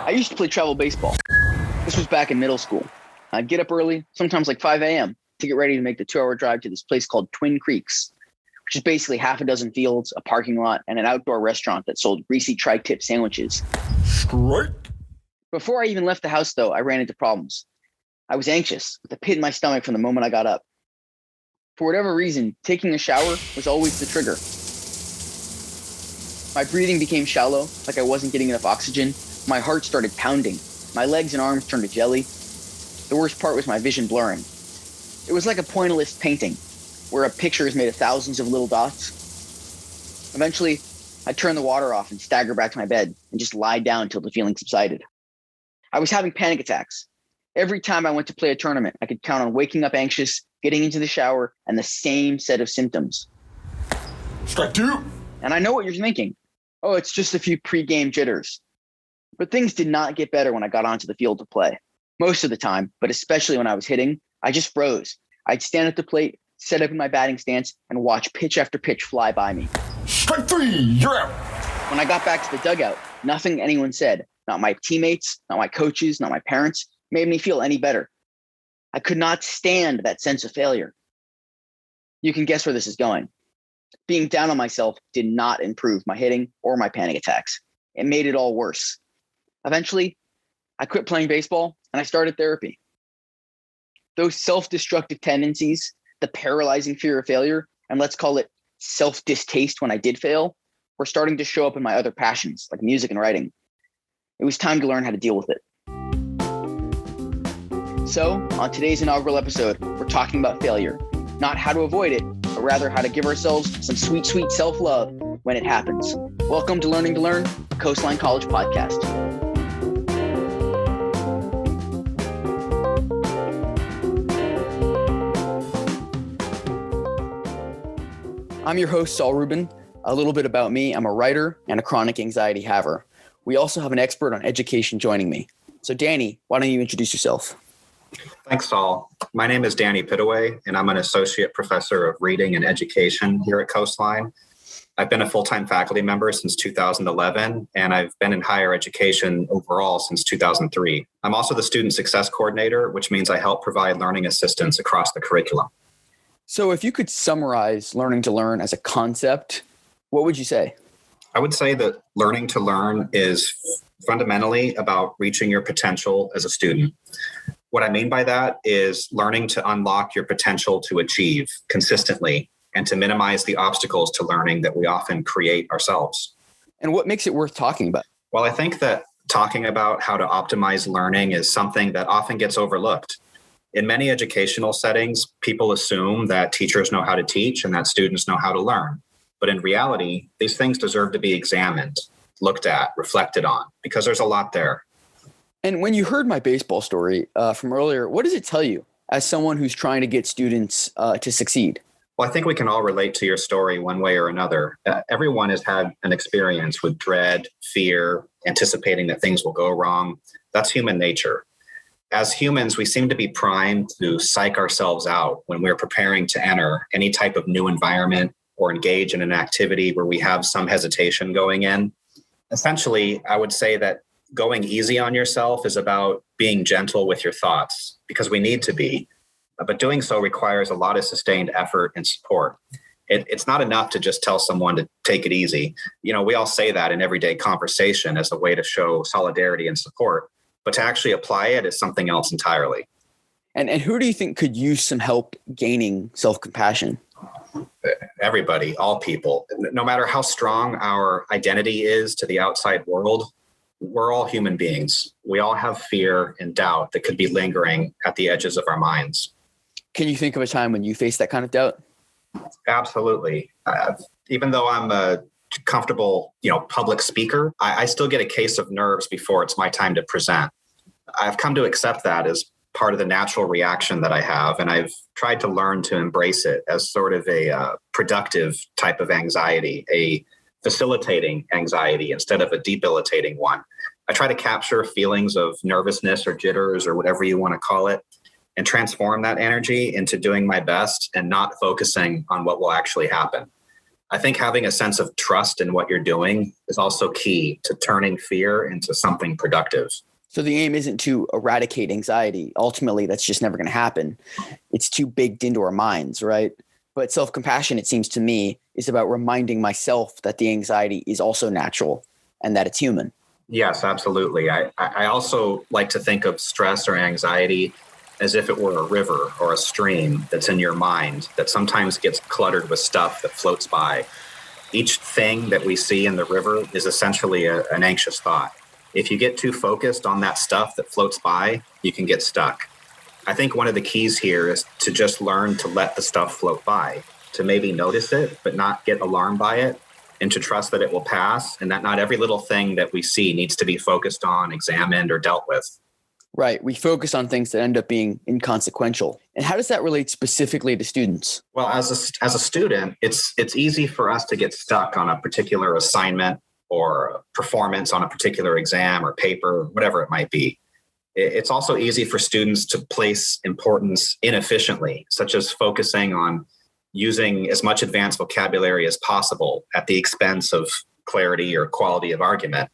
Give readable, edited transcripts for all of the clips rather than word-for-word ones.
I used to play travel baseball. This was back in middle school. I'd get up early, sometimes like 5 a.m., to get ready to make the 2-hour drive to this place called Twin Creeks, which is basically half a dozen fields, a parking lot, and an outdoor restaurant that sold greasy tri-tip sandwiches. Strike. Before I even left the house, though, I ran into problems. I was anxious, with a pit in my stomach from the moment I got up. For whatever reason, taking a shower was always the trigger. My breathing became shallow, like I wasn't getting enough oxygen. My heart started pounding. My legs and arms turned to jelly. The worst part was my vision blurring. It was like a pointillist painting, where a picture is made of thousands of little dots. Eventually, I turned the water off and staggered back to my bed and just lied down until the feeling subsided. I was having panic attacks. Every time I went to play a tournament, I could count on waking up anxious, getting into the shower, and the same set of symptoms. Strike two. And I know what you're thinking. Oh, it's just a few pre-game jitters. But things did not get better when I got onto the field to play. Most of the time, but especially when I was hitting, I just froze. I'd stand at the plate, set up in my batting stance, and watch pitch after pitch fly by me. Strike three. You're out. When I got back to the dugout, nothing anyone said, not my teammates, not my coaches, not my parents, made me feel any better. I could not stand that sense of failure. You can guess where this is going. Being down on myself did not improve my hitting or my panic attacks. It made it all worse. Eventually, I quit playing baseball and I started therapy. Those self-destructive tendencies, the paralyzing fear of failure, and let's call it self-distaste when I did fail, were starting to show up in my other passions, like music and writing. It was time to learn how to deal with it. So, on today's inaugural episode, we're talking about failure. Not how to avoid it, but rather how to give ourselves some sweet, sweet self-love when it happens. Welcome to Learning to Learn, the Coastline College podcast. I'm your host, Saul Rubin. A little bit about me. I'm a writer and a chronic anxiety haver. We also have an expert on education joining me. So Danny, why don't you introduce yourself? Thanks, Saul. My name is Danny Pittaway, and I'm an associate professor of reading and education here at Coastline. I've been a full-time faculty member since 2011, and I've been in higher education overall since 2003. I'm also the student success coordinator, which means I help provide learning assistance across the curriculum. So if you could summarize learning to learn as a concept, what would you say? I would say that learning to learn is fundamentally about reaching your potential as a student. What I mean by that is learning to unlock your potential to achieve consistently and to minimize the obstacles to learning that we often create ourselves. And what makes it worth talking about? Well, I think that talking about how to optimize learning is something that often gets overlooked. In many educational settings, people assume that teachers know how to teach and that students know how to learn. But in reality, these things deserve to be examined, looked at, reflected on, because there's a lot there. And when you heard my baseball story from earlier, what does it tell you as someone who's trying to get students to succeed? Well, I think we can all relate to your story one way or another. Everyone has had an experience with dread, fear, anticipating that things will go wrong. That's human nature. As humans, we seem to be primed to psych ourselves out when we're preparing to enter any type of new environment or engage in an activity where we have some hesitation going in. Essentially, I would say that going easy on yourself is about being gentle with your thoughts, because we need to be. But doing so requires a lot of sustained effort and support. It's not enough to just tell someone to take it easy. You know, we all say that in everyday conversation as a way to show solidarity and support. But to actually apply it is something else entirely. And who do you think could use some help gaining self-compassion? Everybody, all people. No matter how strong our identity is to the outside world, we're all human beings. We all have fear and doubt that could be lingering at the edges of our minds. Can you think of a time when you faced that kind of doubt? Absolutely. Even though I'm a comfortable, public speaker, I still get a case of nerves before it's my time to present. I've come to accept that as part of the natural reaction that I have, and I've tried to learn to embrace it as sort of a productive type of anxiety, a facilitating anxiety instead of a debilitating one. I try to capture feelings of nervousness or jitters or whatever you want to call it, and transform that energy into doing my best and not focusing on what will actually happen. I think having a sense of trust in what you're doing is also key to turning fear into something productive. So the aim isn't to eradicate anxiety. Ultimately, that's just never going to happen. It's too baked into our minds, right? But self-compassion, it seems to me, is about reminding myself that the anxiety is also natural and that it's human. Yes, absolutely. I also like to think of stress or anxiety as if it were a river or a stream that's in your mind that sometimes gets cluttered with stuff that floats by. Each thing that we see in the river is essentially an anxious thought. If you get too focused on that stuff that floats by, you can get stuck. I think one of the keys here is to just learn to let the stuff float by, to maybe notice it, but not get alarmed by it, and to trust that it will pass and that not every little thing that we see needs to be focused on, examined, or dealt with. Right. We focus on things that end up being inconsequential. And how does that relate specifically to students? Well, as a student, it's easy for us to get stuck on a particular assignment or performance on a particular exam or paper, whatever it might be. It's also easy for students to place importance inefficiently, such as focusing on using as much advanced vocabulary as possible at the expense of clarity or quality of argument.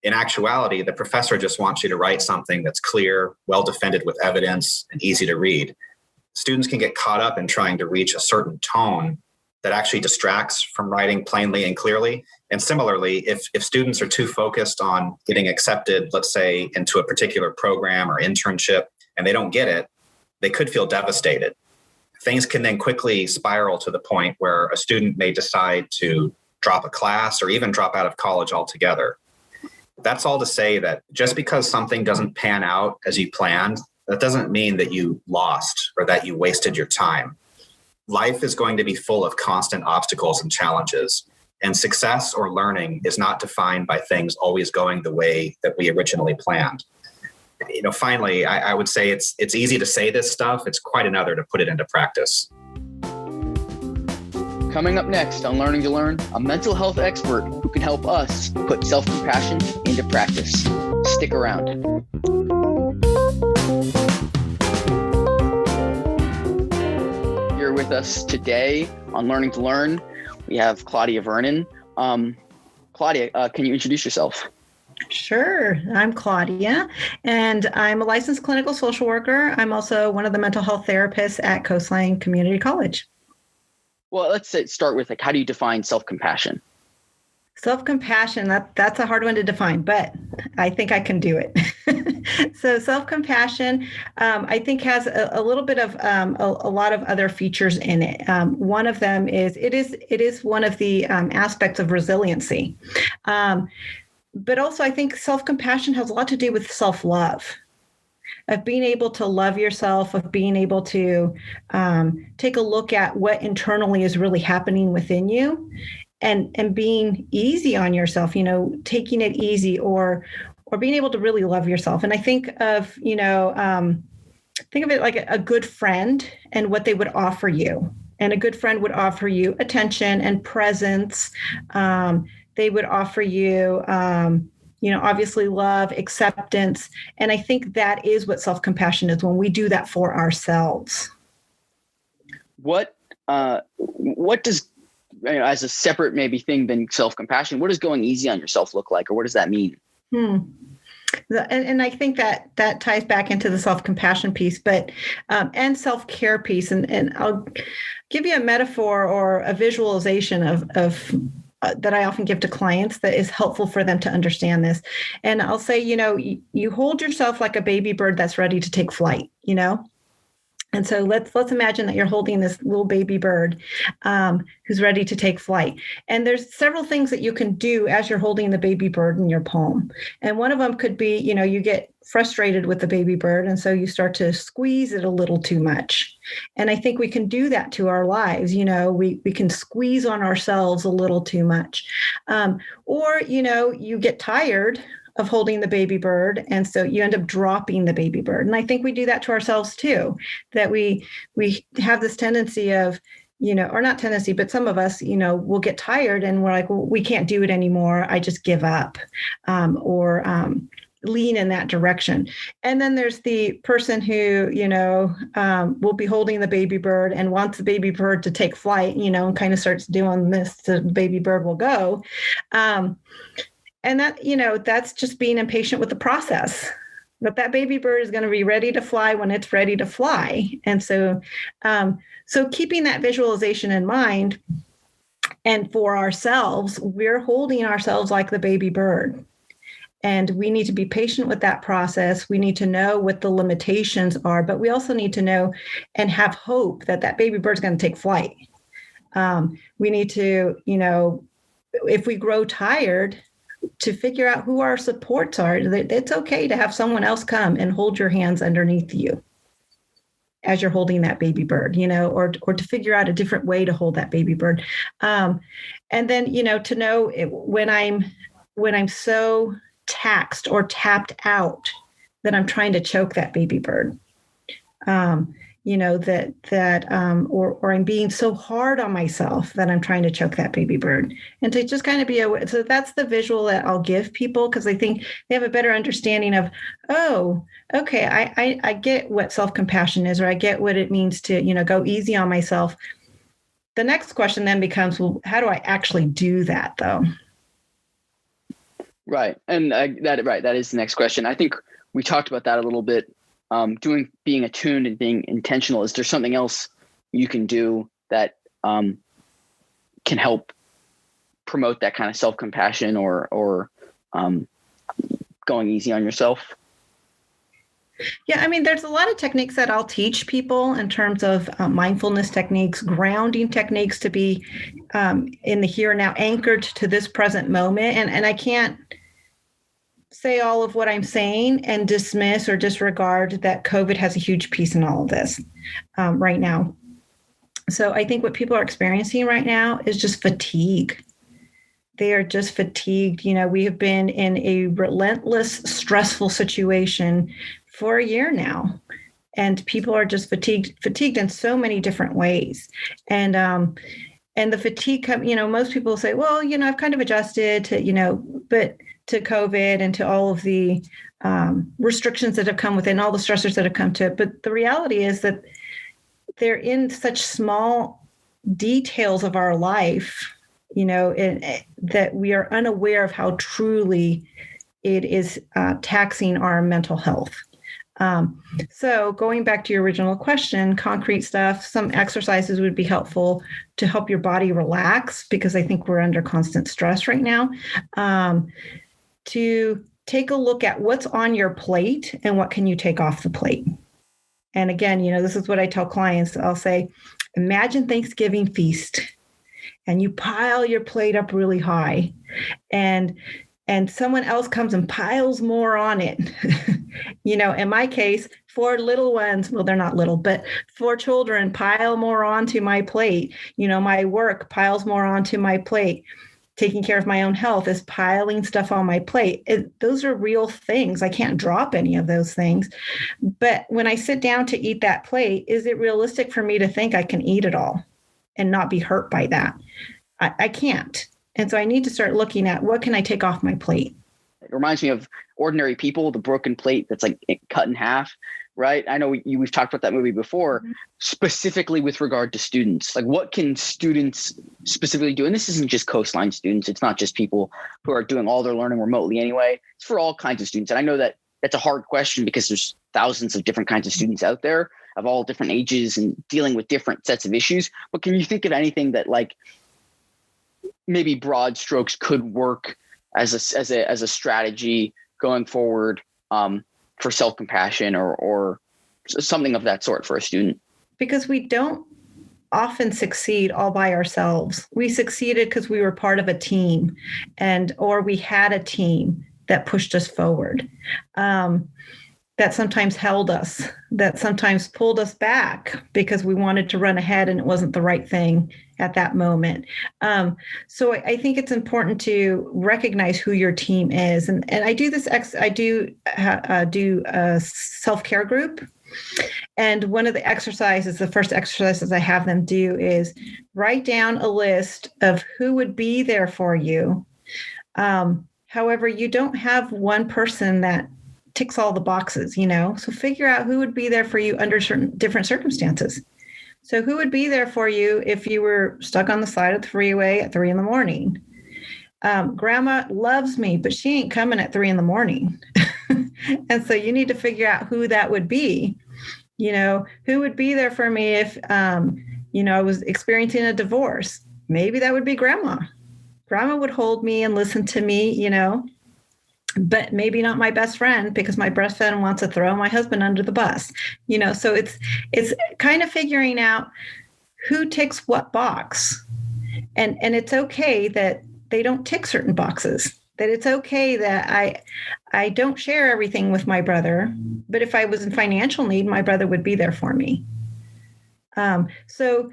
In actuality, the professor just wants you to write something that's clear, well defended with evidence, and easy to read. Students can get caught up in trying to reach a certain tone that actually distracts from writing plainly and clearly. And similarly, if students are too focused on getting accepted, let's say, into a particular program or internship, and they don't get it, they could feel devastated. Things can then quickly spiral to the point where a student may decide to drop a class or even drop out of college altogether. That's all to say that just because something doesn't pan out as you planned, that doesn't mean that you lost or that you wasted your time. Life is going to be full of constant obstacles and challenges, and success or learning is not defined by things always going the way that we originally planned. Finally, I would say it's easy to say this stuff. It's quite another to put it into practice. Coming up next on Learning to Learn, a mental health expert who can help us put self-compassion into practice. Stick around. Here with us today on Learning to Learn, we have Claudia Vernon. Claudia, can you introduce yourself? Sure. I'm Claudia, and I'm a licensed clinical social worker. I'm also one of the mental health therapists at Coastline College. Well, let's start with how do you define self-compassion? Self-compassion, that's a hard one to define, but I think I can do it. So self-compassion, I think has a little bit of a lot of other features in it. One of them is it is one of the aspects of resiliency. But also I think self-compassion has a lot to do with self-love, of being able to love yourself, of being able to take a look at what internally is really happening within you and being easy on yourself, taking it easy or being able to really love yourself. And I think of it like a good friend and what they would offer you. And a good friend would offer you attention and presence. They would offer you, obviously love, acceptance. And I think that is what self-compassion is when we do that for ourselves. What does, as a separate maybe thing than self-compassion, what does going easy on yourself look like? Or what does that mean? And I think that ties back into the self-compassion piece, but and self-care piece. And I'll give you a metaphor or a visualization of that I often give to clients that is helpful for them to understand this. And I'll say, you hold yourself like a baby bird that's ready to take flight, And so let's imagine that you're holding this little baby bird who's ready to take flight. And there's several things that you can do as you're holding the baby bird in your palm. And one of them could be, you get frustrated with the baby bird. And so you start to squeeze it a little too much. And I think we can do that to our lives. We can squeeze on ourselves a little too much. Or you get tired of holding the baby bird. And so you end up dropping the baby bird. And I think we do that to ourselves too, that we have this tendency of, or not tendency, but some of us, will get tired and we're like, well, we can't do it anymore. I just give up. lean in that direction. And then there's the person who, will be holding the baby bird and wants the baby bird to take flight, and kind of starts doing this, so the baby bird will go. And that, that's just being impatient with the process. But that baby bird is going to be ready to fly when it's ready to fly. And so, so keeping that visualization in mind, and for ourselves, we're holding ourselves like the baby bird. And we need to be patient with that process. We need to know what the limitations are, but we also need to know and have hope that that baby bird is going to take flight. We need to, if we grow tired, to figure out who our supports are. It's okay to have someone else come and hold your hands underneath you as you're holding that baby bird, or to figure out a different way to hold that baby bird. And then, to know when I'm so taxed or tapped out that I'm trying to choke that baby bird, or I'm being so hard on myself that I'm trying to choke that baby bird. And to just kind of be aware. So that's the visual that I'll give people, because I think they have a better understanding of, oh, okay, I get what self-compassion is, or I get what it means to, go easy on myself. The next question then becomes, well, how do I actually do that though? Right. And that is the next question. I think we talked about that a little bit. Being attuned and being intentional. Is there something else you can do that can help promote that kind of self-compassion or going easy on yourself? Yeah, I mean, there's a lot of techniques that I'll teach people in terms of mindfulness techniques, grounding techniques, to be in the here and now, anchored to this present moment. And I can't say all of what I'm saying and dismiss or disregard that COVID has a huge piece in all of this right now. So I think what people are experiencing right now is just fatigue. They are just fatigued. We have been in a relentless, stressful situation for a year now, and people are just fatigued in so many different ways. And the fatigue, most people say, well, I've kind of adjusted to, to COVID and to all of the restrictions that have come with it and all the stressors that have come to it. But the reality is that they're in such small details of our life, that we are unaware of how truly it is taxing our mental health. So going back to your original question, concrete stuff, some exercises would be helpful to help your body relax, because I think we're under constant stress right now. To take a look at what's on your plate and what can you take off the plate. And again, this is what I tell clients. I'll say, imagine Thanksgiving feast, and you pile your plate up really high, and someone else comes and piles more on it. In my case, 4 little ones, well, they're not little, but 4 children pile more onto my plate. My work piles more onto my plate. Taking care of my own health is piling stuff on my plate. Those are real things. I can't drop any of those things. But when I sit down to eat that plate, is it realistic for me to think I can eat it all and not be hurt by that? I can't. And so I need to start looking at, what can I take off my plate? It reminds me of Ordinary People, the broken plate that's like cut in half, right? I know we've talked about that movie before, specifically with regard to students. Like, what can students specifically do? And this isn't just Coastline students. It's not just people who are doing all their learning remotely anyway. It's for all kinds of students. And I know that that's a hard question, because there's thousands of different kinds of students out there of all different ages and dealing with different sets of issues. But can you think of anything that, like, maybe broad strokes could work as a strategy going forward for self-compassion or something of that sort for a student? Because we don't often succeed all by ourselves. We succeeded because we were part of a team, or we had a team that pushed us forward, that sometimes held us, that sometimes pulled us back because we wanted to run ahead and it wasn't the right thing at that moment. So I think it's important to recognize who your team is. And I do this, I do a self-care group. And one of the exercises, the first exercises I have them do is write down a list of who would be there for you, However, you don't have one person that ticks all the boxes, so figure out who would be there for you under certain different circumstances. So who would be there for you if you were stuck on the side of the freeway at 3 a.m? Grandma loves me, but she ain't coming at 3 a.m. And so you need to figure out who that would be. Who would be there for me if, I was experiencing a divorce? Maybe that would be grandma. Grandma would hold me and listen to me, but maybe not my best friend, because my best friend wants to throw my husband under the bus. So it's kind of figuring out who ticks what box. And it's okay that they don't tick certain boxes, that it's okay that I don't share everything with my brother, but if I was in financial need, my brother would be there for me. So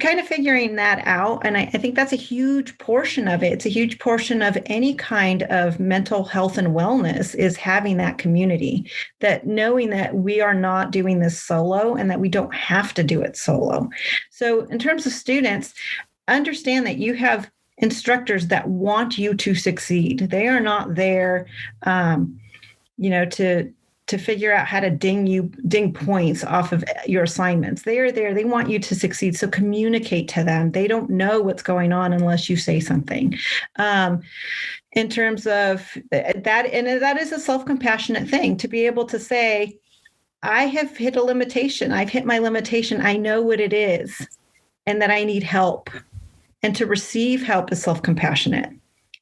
kind of figuring that out, and I think that's a huge portion of it. It's a huge portion of any kind of mental health and wellness, is having that community, that knowing that we are not doing this solo and that we don't have to do it solo. So in terms of students, understand that you have instructors that want you to succeed. They are not there, to figure out how to ding points off of your assignments. They are there. They want you to succeed. So communicate to them. They don't know what's going on unless you say something. In terms of that, and that is a self-compassionate thing, to be able to say, I have hit a limitation. I've hit my limitation. I know what it is, and that I need help. And to receive help is self-compassionate.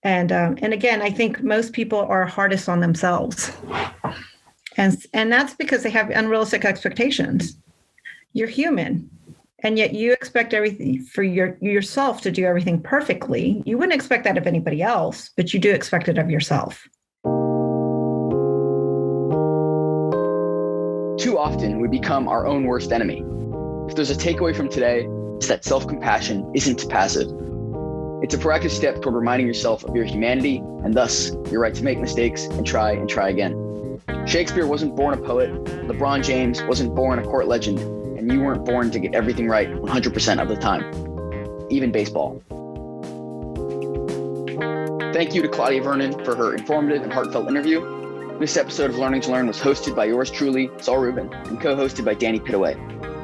And again, I think most people are hardest on themselves. And that's because they have unrealistic expectations. You're human, and yet you expect everything for yourself to do everything perfectly. You wouldn't expect that of anybody else, but you do expect it of yourself. Too often, we become our own worst enemy. If there's a takeaway from today, it's that self-compassion isn't passive. It's a proactive step toward reminding yourself of your humanity and thus your right to make mistakes and try again. Shakespeare wasn't born a poet, LeBron James wasn't born a court legend, and you weren't born to get everything right 100% of the time, even baseball. Thank you to Claudia Vernon for her informative and heartfelt interview. This episode of Learning to Learn was hosted by yours truly, Saul Rubin, and co-hosted by Danny Pittaway.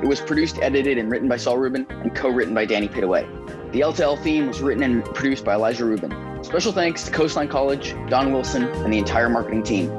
It was produced, edited, and written by Saul Rubin, and co-written by Danny Pittaway. The LTL theme was written and produced by Elijah Rubin. Special thanks to Coastline College, Don Wilson, and the entire marketing team.